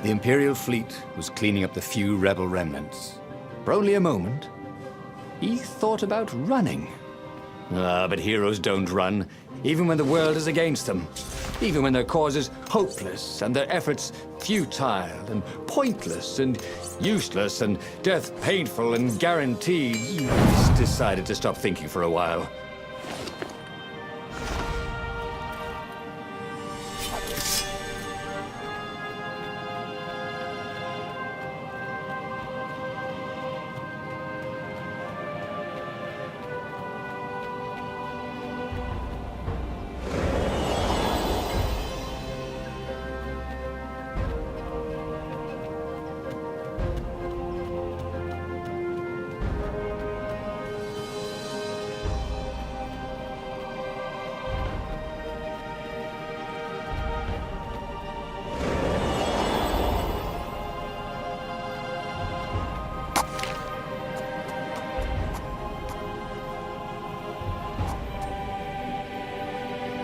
The Imperial fleet was cleaning up the few rebel remnants. For only a moment, he thought about running. But heroes don't run, even when the world is against them. Even when their cause is hopeless, and their efforts futile, and pointless, and useless, and death painful and guaranteed. He decided to stop thinking for a while.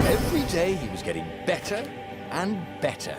Every day he was getting better and better.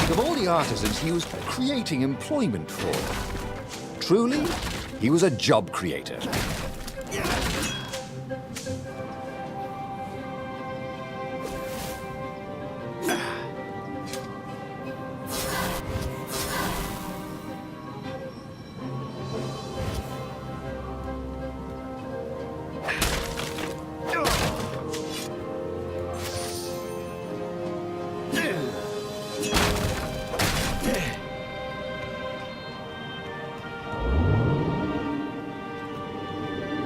Of all the artisans he was creating employment for, truly, he was a job creator.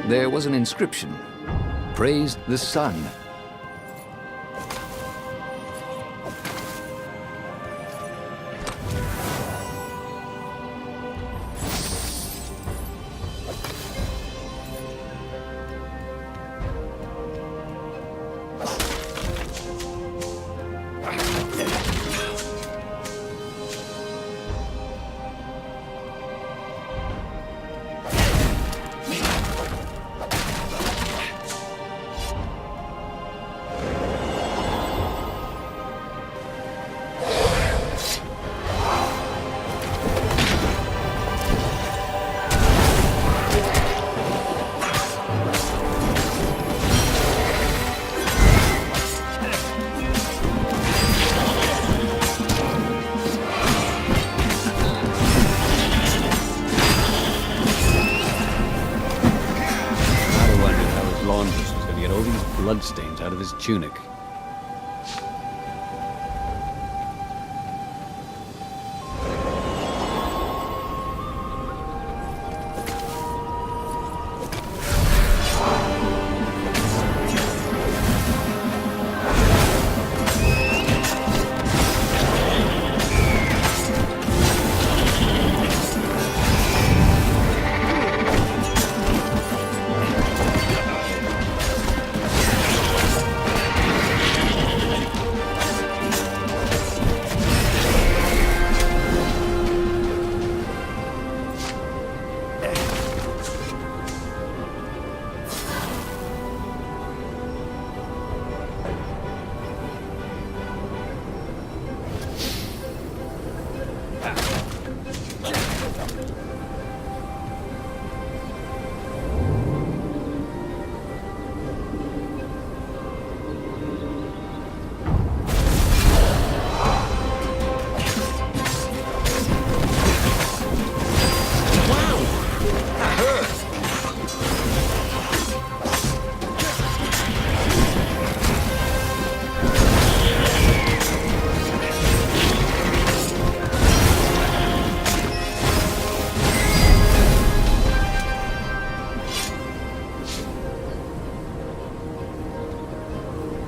There was an inscription. Praise the sun. Bloodstains out of his tunic.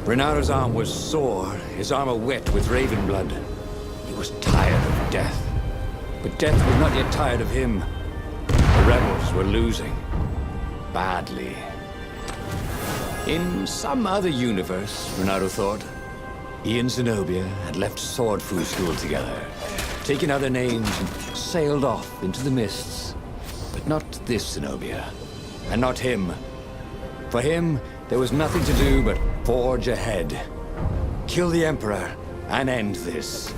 Renaro's arm was sore, his armor wet with raven blood. He was tired of death. But death was not yet tired of him. The rebels were losing. Badly. In some other universe, Renaro thought, he and Zenobia had left sword fu school together, taken other names and sailed off into the mists. But not this Zenobia. And not him. For him, there was nothing to do but forge ahead. Kill the Emperor and end this.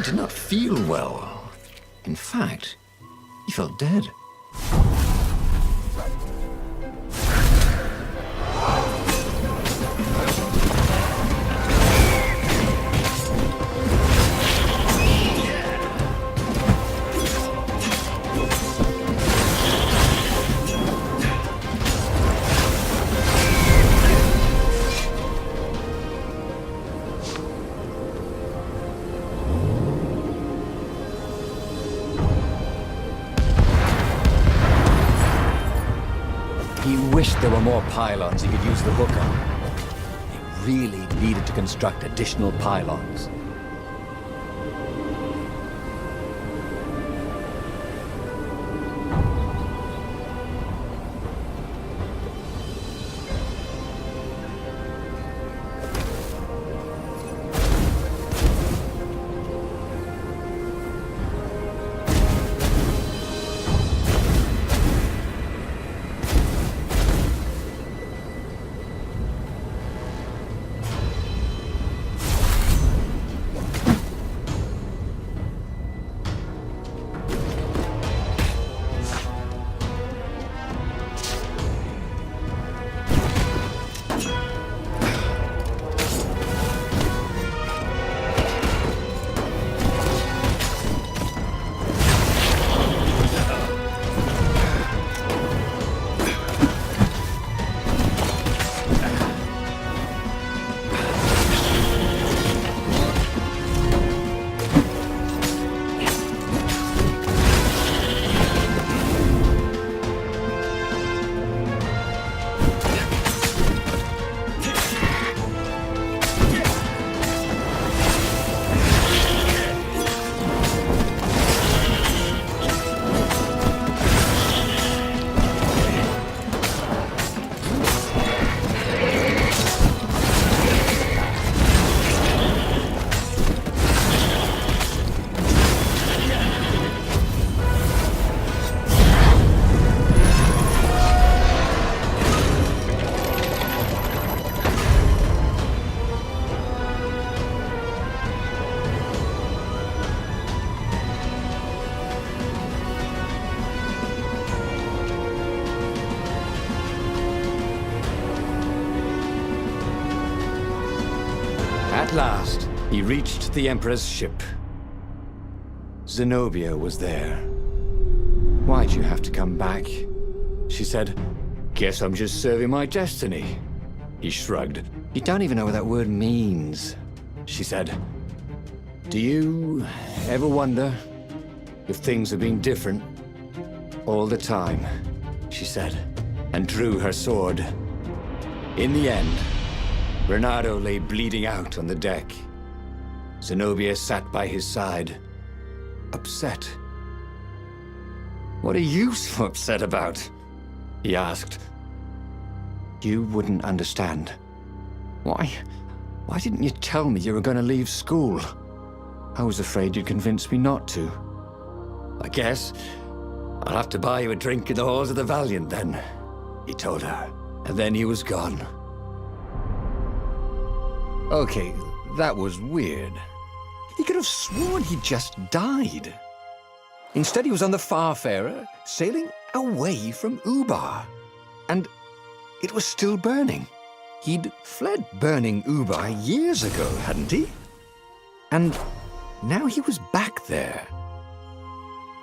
Did not feel well. In fact, he felt dead. He wished there were more pylons he could use the hook on. He really needed to construct additional pylons. At last, he reached the Emperor's ship. Zenobia was there. "Why'd you have to come back?" she said. "Guess I'm just serving my destiny." He shrugged. "You don't even know what that word means," she said. "Do you ever wonder if things have been different all the time?" she said, and drew her sword. In the end, Bernardo lay bleeding out on the deck. Zenobia sat by his side, upset. "What are you so upset about?" he asked. "You wouldn't understand. Why didn't you tell me you were going to leave school? I was afraid you'd convince me not to." "I guess I'll have to buy you a drink in the halls of the Valiant then," he told her, and then he was gone. Okay, that was weird. He could have sworn he just died. Instead, he was on the Farfarer, sailing away from Ubar. And it was still burning. He'd fled burning Ubar years ago, hadn't he? And now he was back there.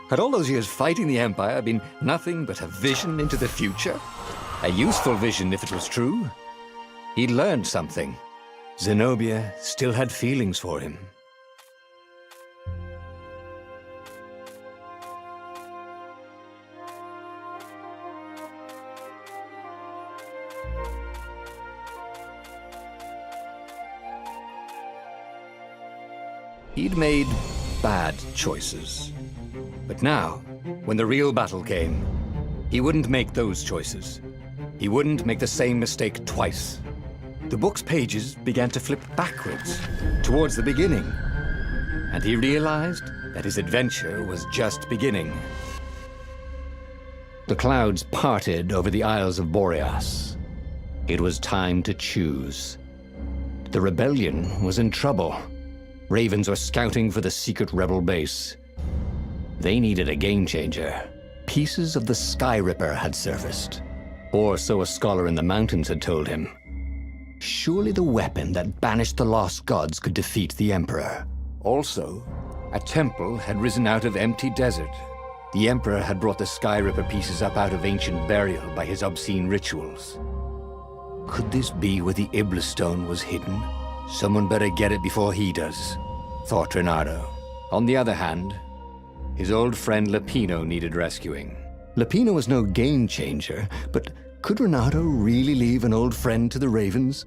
Had all those years fighting the Empire been nothing but a vision into the future? A useful vision if it was true. He'd learned something. Zenobia still had feelings for him. He'd made bad choices. But now, when the real battle came, he wouldn't make those choices. He wouldn't make the same mistake twice. The book's pages began to flip backwards, towards the beginning. And he realized that his adventure was just beginning. The clouds parted over the Isles of Boreas. It was time to choose. The rebellion was in trouble. Ravens were scouting for the secret rebel base. They needed a game-changer. Pieces of the Sky Ripper had surfaced. Or so a scholar in the mountains had told him. Surely the weapon that banished the lost gods could defeat the Emperor. Also, a temple had risen out of empty desert. The Emperor had brought the Sky Ripper pieces up out of ancient burial by his obscene rituals. Could this be where the Iblis stone was hidden? Someone better get it before he does, thought Reynardo. On the other hand, his old friend Lapino needed rescuing. Lapino was no game changer, but could Reynardo really leave an old friend to the Ravens?